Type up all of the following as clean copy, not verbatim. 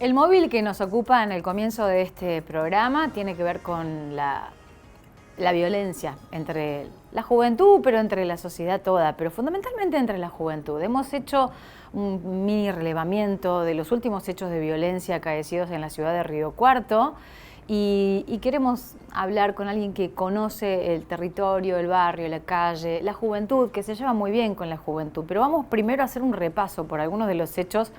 El móvil que nos ocupa en el comienzo de este programa tiene que ver con la violencia entre la juventud, pero entre la sociedad toda, pero fundamentalmente entre la juventud. Hemos hecho un mini relevamiento de los últimos hechos de violencia acaecidos en la ciudad de Río Cuarto y queremos hablar con alguien que conoce el territorio, el barrio, la calle, la juventud, que se lleva muy bien con la juventud. Pero vamos primero a hacer un repaso por algunos de los hechos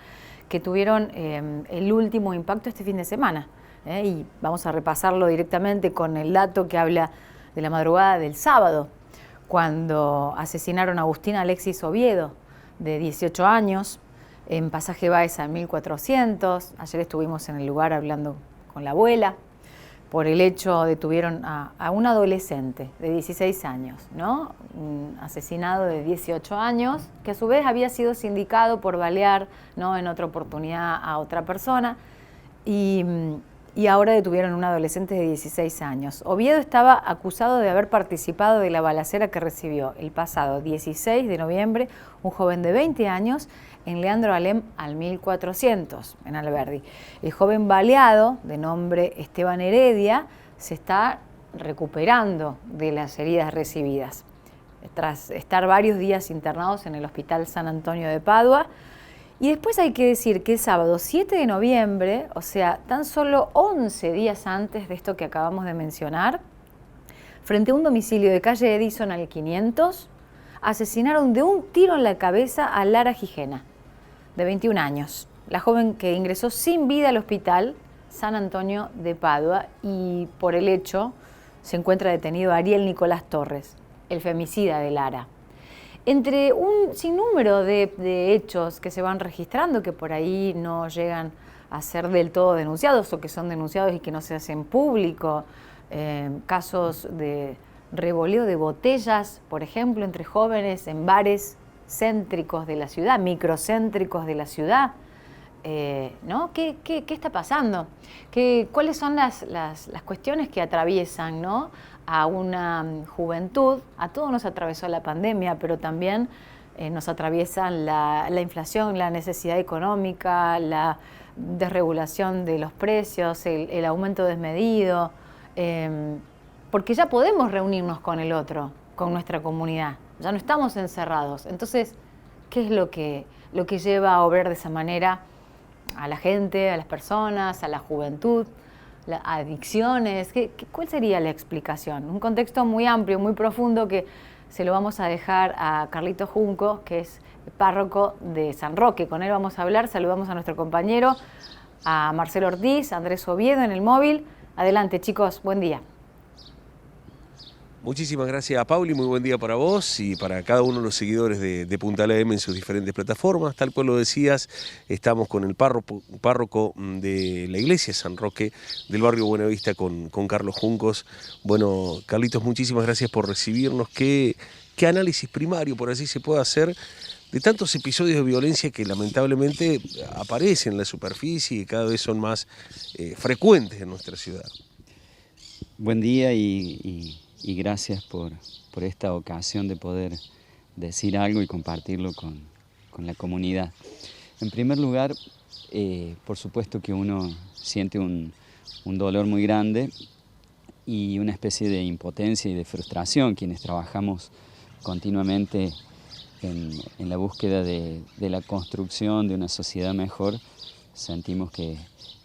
que tuvieron el último impacto este fin de semana. Y vamos a repasarlo directamente con el dato que habla de la madrugada del sábado, cuando asesinaron a Agustín Alexis Oviedo, de 18 años, en Pasaje Baeza 1400. Ayer estuvimos en el lugar hablando con la abuela. Por el hecho detuvieron a un adolescente de 16 años, ¿no? Un asesinado de 18 años, que a su vez había sido sindicado por balear, ¿no?, en otra oportunidad a otra persona, y ahora detuvieron a un adolescente de 16 años. Oviedo estaba acusado de haber participado de la balacera que recibió el pasado 16 de noviembre un joven de 20 años en Leandro Alem al 1400, en Alberdi. El joven baleado, de nombre Esteban Heredia, se está recuperando de las heridas recibidas. Tras estar varios días internados en el Hospital San Antonio de Padua. Y después hay que decir que el sábado 7 de noviembre, o sea, tan solo 11 días antes de esto que acabamos de mencionar, frente a un domicilio de calle Edison al 500, asesinaron de un tiro en la cabeza a Lara Gijena, de 21 años, la joven que ingresó sin vida al Hospital San Antonio de Padua, y por el hecho se encuentra detenido Ariel Nicolás Torres, el femicida de Lara. Entre un sinnúmero de hechos que se van registrando, que por ahí no llegan a ser del todo denunciados o que son denunciados y que no se hacen público, casos de revoleo de botellas, por ejemplo, entre jóvenes en bares céntricos de la ciudad, microcéntricos de la ciudad, ¿no? ¿Qué está pasando? ¿Cuáles son las cuestiones que atraviesan, ¿no?, a una juventud? A todos nos atravesó la pandemia, pero también nos atraviesan la inflación, la necesidad económica, la desregulación de los precios, el aumento desmedido, porque ya podemos reunirnos con el otro, con nuestra comunidad, ya no estamos encerrados. Entonces, ¿qué es lo que lleva a obrar de esa manera a la gente, a las personas, a la juventud? Las adicciones, ¿cuál sería la explicación? Un contexto muy amplio, muy profundo, que se lo vamos a dejar a Carlitos Junco, que es párroco de San Roque. Con él vamos a hablar. Saludamos a nuestro compañero, a Marcelo Ortiz, a Andrés Oviedo en el móvil. Adelante, chicos, buen día. Muchísimas gracias, Pauli, muy buen día para vos y para cada uno de los seguidores de Puntal AM en sus diferentes plataformas. Tal cual lo decías, estamos con el párroco de la iglesia San Roque del barrio Buenavista con Carlos Juncos. Bueno, Carlitos, muchísimas gracias por recibirnos. ¿Qué análisis primario, por así se puede hacer, de tantos episodios de violencia que lamentablemente aparecen en la superficie y cada vez son más frecuentes en nuestra ciudad? Buen día y gracias por esta ocasión de poder decir algo y compartirlo con la comunidad. En primer lugar, por supuesto que uno siente un dolor muy grande y una especie de impotencia y de frustración quienes trabajamos continuamente en la búsqueda de la construcción de una sociedad mejor. Sentimos que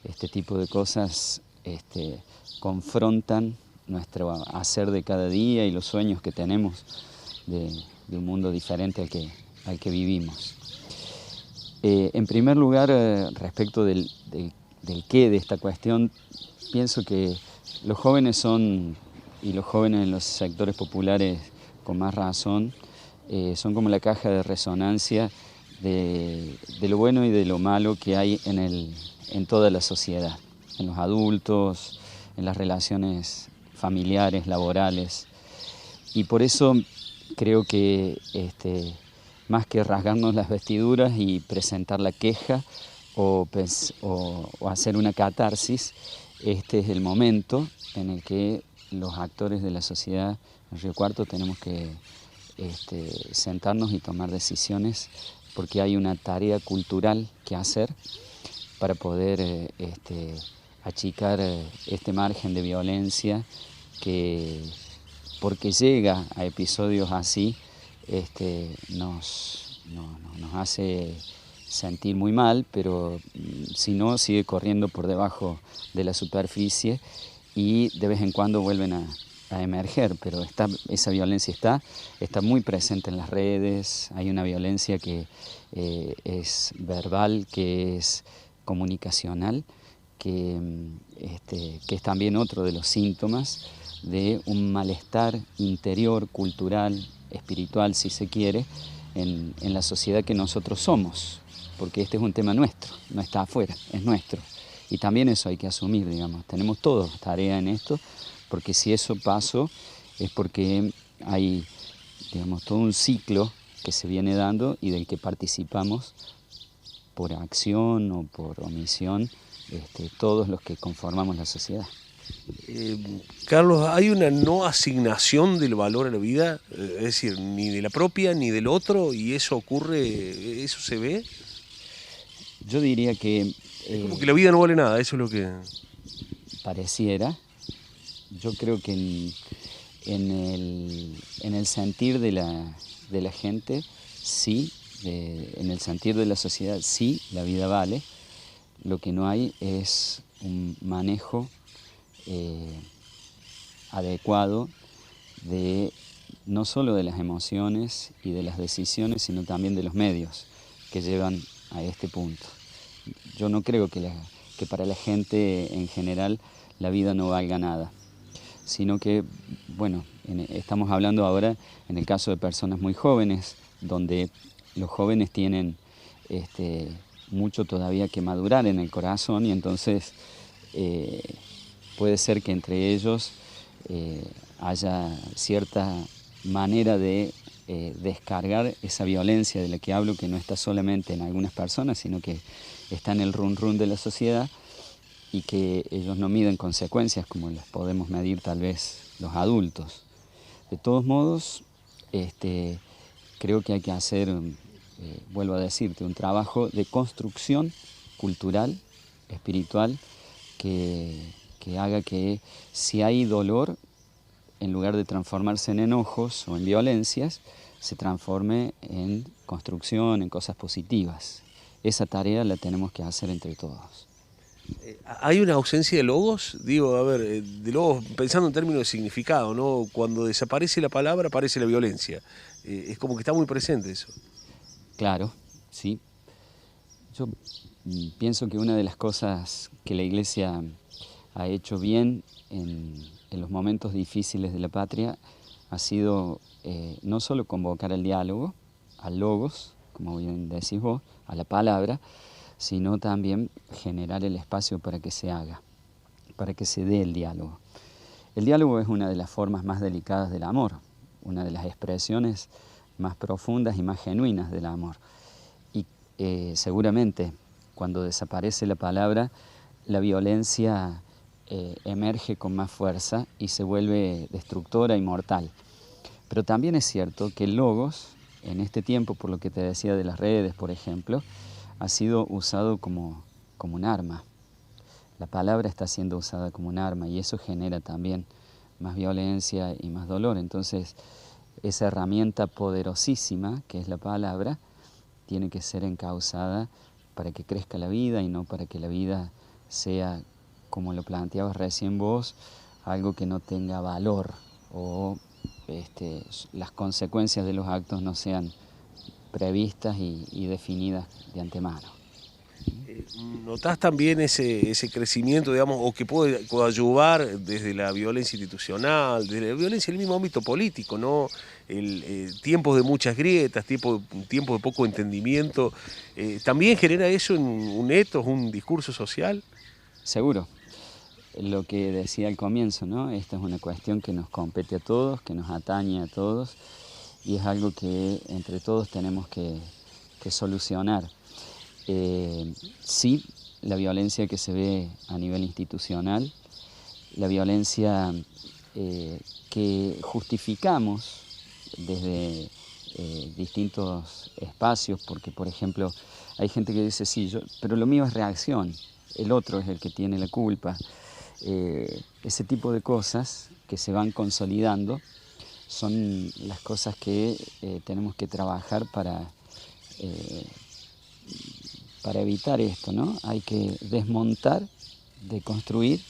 este tipo de cosas confrontan nuestro hacer de cada día y los sueños que tenemos de un mundo diferente al que vivimos. En primer lugar, respecto del qué de esta cuestión, pienso que los jóvenes y los jóvenes en los sectores populares con más razón, son como la caja de resonancia de lo bueno y de lo malo que hay en toda la sociedad, en los adultos, en las relaciones familiares, laborales, y por eso creo que más que rasgarnos las vestiduras y presentar la queja o hacer una catarsis, este es el momento en el que los actores de la sociedad en Río Cuarto tenemos que sentarnos y tomar decisiones, porque hay una tarea cultural que hacer para poder achicar este margen de violencia que, porque llega a episodios así, nos hace sentir muy mal, pero si no, sigue corriendo por debajo de la superficie y de vez en cuando vuelven a emerger, pero esa violencia está muy presente en las redes. Hay una violencia que es verbal, que es comunicacional, que es también otro de los síntomas de un malestar interior, cultural, espiritual, si se quiere, en la sociedad que nosotros somos, porque este es un tema nuestro, no está afuera, es nuestro. Y también eso hay que asumir, digamos, tenemos todos tarea en esto, porque si eso pasó es porque hay, digamos, todo un ciclo que se viene dando y del que participamos por acción o por omisión, todos los que conformamos la sociedad. Carlos, ¿hay una no asignación del valor a la vida? Es decir, ni de la propia ni del otro, y eso ocurre, eso se ve. Yo diría que... Es como que la vida no vale nada, eso es lo que... Pareciera. Yo creo que en el sentir de la gente, sí, en el sentir de la sociedad, sí, la vida vale. Lo que no hay es un manejo adecuado de no solo de las emociones y de las decisiones, sino también de los medios que llevan a este punto. Yo no creo que para la gente en general la vida no valga nada, sino que, bueno, estamos hablando ahora en el caso de personas muy jóvenes, donde los jóvenes tienen mucho todavía que madurar en el corazón, y entonces puede ser que entre ellos haya cierta manera de descargar esa violencia de la que hablo, que no está solamente en algunas personas, sino que está en el run run de la sociedad, y que ellos no miden consecuencias como las podemos medir tal vez los adultos. De todos modos, creo que hay que hacer, vuelvo a decirte, un trabajo de construcción cultural, espiritual, que haga que si hay dolor, en lugar de transformarse en enojos o en violencias, se transforme en construcción, en cosas positivas. Esa tarea la tenemos que hacer entre todos. ¿Hay una ausencia de logos? Digo, a ver, de logos, pensando en términos de significado, ¿no? Cuando desaparece la palabra, aparece la violencia. Es como que está muy presente eso. Claro, sí. Yo pienso que una de las cosas que la Iglesia ha hecho bien en los momentos difíciles de la patria ha sido no solo convocar al diálogo, al logos, como bien decís vos, a la palabra, sino también generar el espacio para que se haga, para que se dé el diálogo. El diálogo es una de las formas más delicadas del amor, una de las expresiones más profundas y más genuinas del amor. Y seguramente cuando desaparece la palabra, la violencia emerge con más fuerza y se vuelve destructora y mortal. Pero también es cierto que el logos, en este tiempo, por lo que te decía de las redes, por ejemplo, ha sido usado como un arma. La palabra está siendo usada como un arma, y eso genera también más violencia y más dolor. Entonces, esa herramienta poderosísima que es la palabra tiene que ser encauzada para que crezca la vida, y no para que la vida sea, como lo planteabas recién vos, algo que no tenga valor, o las consecuencias de los actos no sean previstas y definidas de antemano. ¿Notás también ese crecimiento, digamos, o que puede coadyuvar desde la violencia institucional, desde la violencia en el mismo ámbito político, ¿no? Tiempos de muchas grietas, tiempos de poco entendimiento, ¿también genera eso en un ethos, un discurso social? Seguro. Lo que decía al comienzo, ¿no? Esta es una cuestión que nos compete a todos, que nos atañe a todos, y es algo que entre todos tenemos que solucionar. Sí, la violencia que se ve a nivel institucional, la violencia que justificamos desde distintos espacios, porque por ejemplo hay gente que dice, sí, pero lo mío es reacción, el otro es el que tiene la culpa. Ese tipo de cosas que se van consolidando son las cosas que tenemos que trabajar para evitar esto, ¿no? Hay que desmontar, deconstruir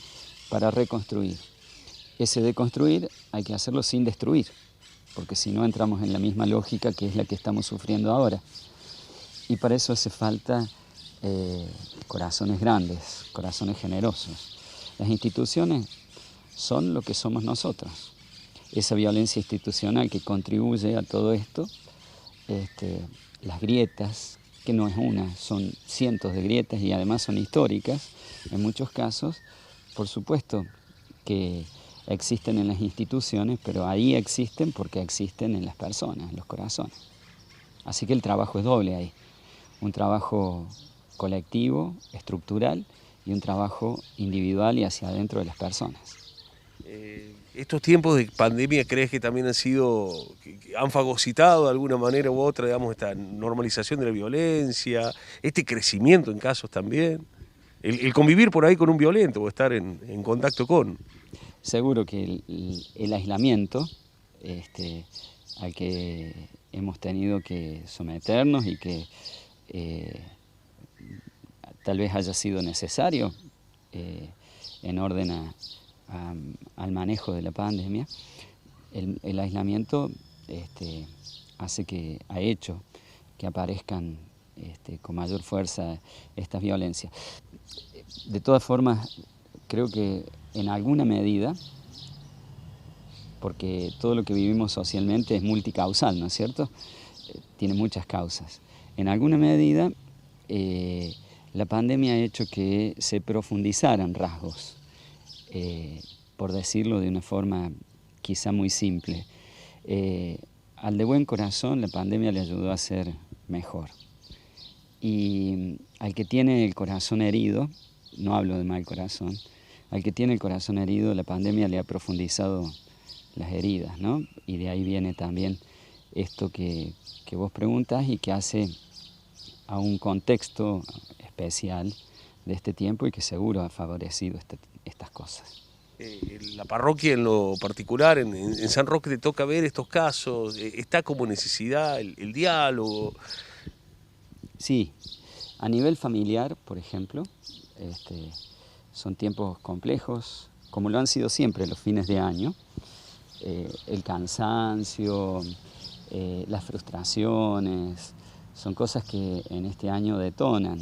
para reconstruir. Ese deconstruir hay que hacerlo sin destruir, porque si no entramos en la misma lógica que es la que estamos sufriendo ahora. Y para eso hace falta corazones grandes, corazones generosos. Las instituciones son lo que somos nosotros. Esa violencia institucional que contribuye a todo esto, las grietas, que no es una, son cientos de grietas y además son históricas en muchos casos, por supuesto que existen en las instituciones, pero ahí existen porque existen en las personas, en los corazones. Así que el trabajo es doble ahí, un trabajo colectivo, estructural, y un trabajo individual y hacia adentro de las personas. ¿Estos tiempos de pandemia crees que también han fagocitado de alguna manera u otra, digamos, esta normalización de la violencia, este crecimiento en casos también? El convivir por ahí con un violento o estar en contacto con. Seguro que el aislamiento al que hemos tenido que someternos y que tal vez haya sido necesario en orden al manejo de la pandemia, el aislamiento ha hecho que aparezcan con mayor fuerza estas violencias. De todas formas, creo que en alguna medida, porque todo lo que vivimos socialmente es multicausal, ¿no es cierto? Tiene muchas causas. En alguna medida, la pandemia ha hecho que se profundizaran rasgos, por decirlo de una forma quizá muy simple. Al de buen corazón la pandemia le ayudó a ser mejor. Y al que tiene el corazón herido, no hablo de mal corazón, al que tiene el corazón herido la pandemia le ha profundizado las heridas, ¿no? Y de ahí viene también esto que vos preguntas y que hace a un contexto especial de este tiempo y que seguro ha favorecido estas cosas. La parroquia en lo particular, en San Roque te toca ver estos casos, está como necesidad el diálogo. Sí, a nivel familiar, por ejemplo, son tiempos complejos, como lo han sido siempre los fines de año. El cansancio, las frustraciones, son cosas que en este año detonan,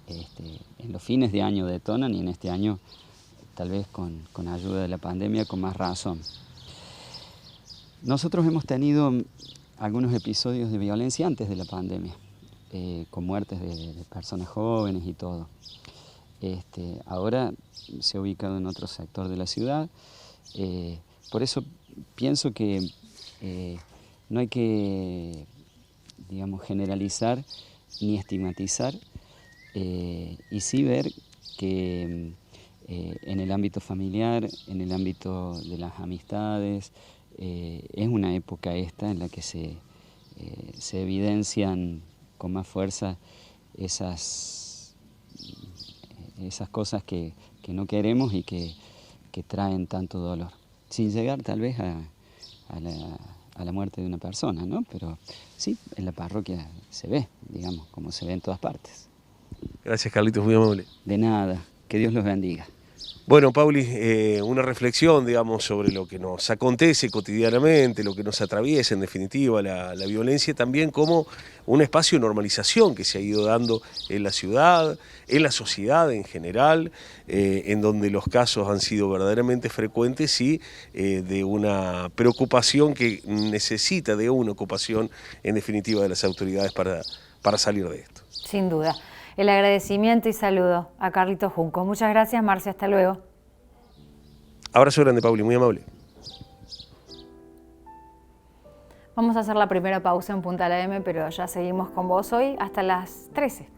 en los fines de año detonan y en este año tal vez con ayuda de la pandemia con más razón. Nosotros hemos tenido algunos episodios de violencia antes de la pandemia, con muertes de personas jóvenes y todo. Ahora se ha ubicado en otro sector de la ciudad, por eso pienso que no hay que, digamos, generalizar ni estigmatizar, y sí ver que en el ámbito familiar, en el ámbito de las amistades, es una época esta en la que se evidencian con más fuerza esas cosas que no queremos y que traen tanto dolor, sin llegar tal vez a la muerte de una persona, ¿no? Pero sí, en la parroquia se ve, digamos, como se ve en todas partes. Gracias, Carlitos, muy amable. De nada, que Dios los bendiga. Bueno, Pauli, una reflexión, digamos, sobre lo que nos acontece cotidianamente, lo que nos atraviesa, en definitiva, la violencia, también como un espacio de normalización que se ha ido dando en la ciudad, en la sociedad en general, en donde los casos han sido verdaderamente frecuentes y de una preocupación que necesita de una ocupación, en definitiva, de las autoridades para salir de esto. Sin duda. El agradecimiento y saludo a Carlitos Junco. Muchas gracias, Marcia. Hasta luego. Abrazo grande, Pauli. Muy amable. Vamos a hacer la primera pausa en Punta la M, pero ya seguimos con vos hoy hasta las 13.